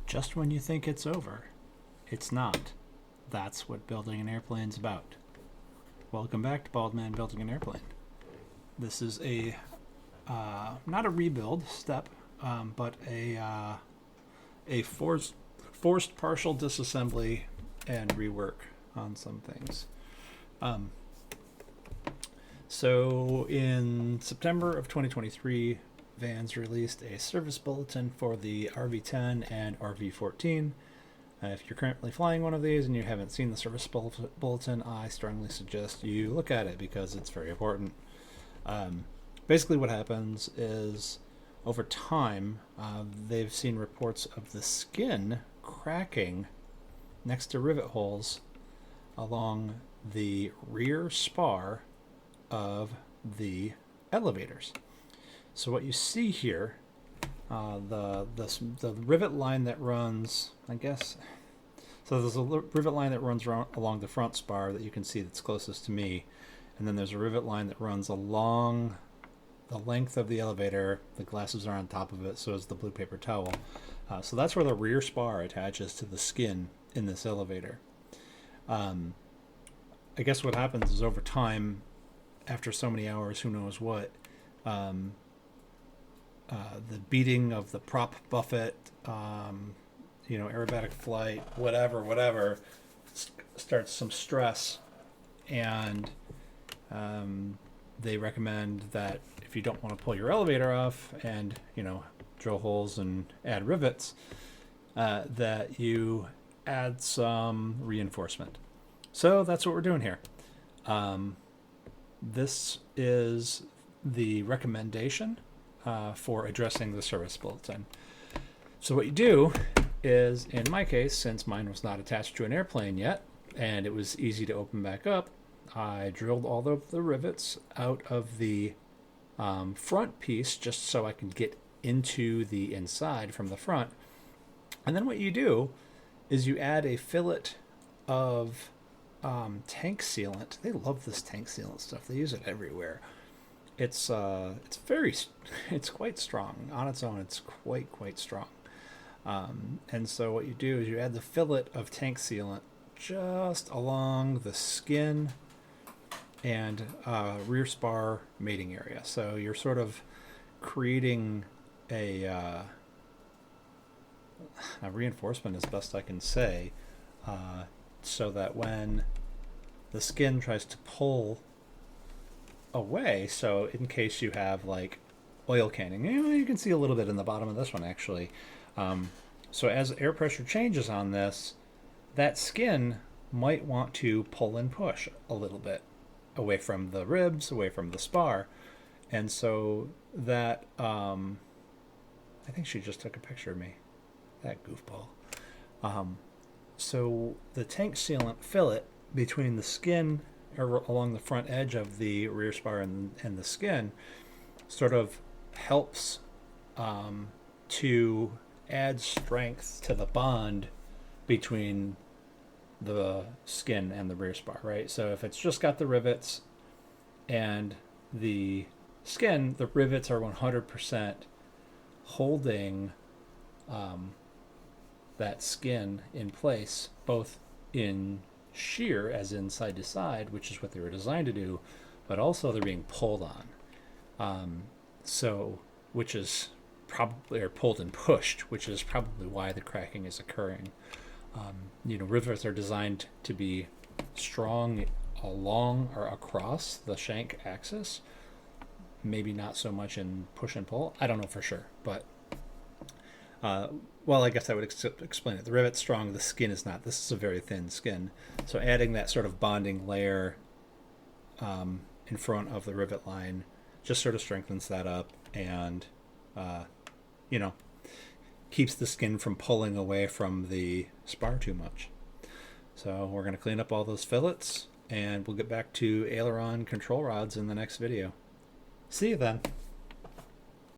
Just when you think it's over, it's not. That's what building an airplane's about. Welcome back to Bald Man Building an Airplane. This is a not a rebuild step, but a forced partial disassembly and rework on some things. So in September of 2023, Vans released a service bulletin for the RV-10 and RV-14. If you're currently flying one of these and you haven't seen the service bulletin, I strongly suggest you look at it because it's very important. Basically what happens is over time, they've seen reports of the skin cracking next to rivet holes along the rear spar of the elevators. So what you see here, the rivet line that runs, I guess, so there's a rivet line that runs along the front spar that you can see that's closest to me, and then there's a rivet line that runs along the length of the elevator. The glasses are on top of it, so is the blue paper towel. So that's where the rear spar attaches to the skin in this elevator. I guess what happens is over time, after so many hours, who knows what, the beating of the prop buffet, aerobatic flight, whatever, starts some stress, and they recommend that if you don't want to pull your elevator off and drill holes and add rivets, that you add some reinforcement. So that's what we're doing here. This is the recommendation for addressing the service bulletin. So what you do is, in my case, since mine was not attached to an airplane yet and it was easy to open back up, I drilled all of the rivets out of the front piece just so I could get into the inside from the front. And then what you do is you add a fillet of tank sealant. They love this tank sealant stuff. They use it everywhere. It's quite strong on its own. It's quite strong. And so what you do is you add the fillet of tank sealant just along the skin and rear spar mating area. So you're sort of creating a reinforcement, as best I can say, so that when the skin tries to pull away, so in case you have like oil canning, you can see a little bit in the bottom of this one actually. So as air pressure changes on this, that skin might want to pull and push a little bit away from the ribs, away from the spar. And so that, I think she just took a picture of me, that goofball. So the tank sealant fillet between the skin or along the front edge of the rear spar and the skin sort of helps to add strength to the bond between the skin and the rear spar, right? So if it's just got the rivets and the skin, the rivets are 100% holding that skin in place, both in shear, as in side to side, which is what they were designed to do, but also they're being pulled on. Which is probably, or pulled and pushed, which is probably why the cracking is occurring. Rivets are designed to be strong along or across the shank axis. Maybe not so much in push and pull. I don't know for sure, but I guess I would explain it. The rivet's strong, the skin is not. This is a very thin skin. So adding that sort of bonding layer in front of the rivet line just sort of strengthens that up and, keeps the skin from pulling away from the spar too much. So we're going to clean up all those fillets and we'll get back to aileron control rods in the next video. See you then.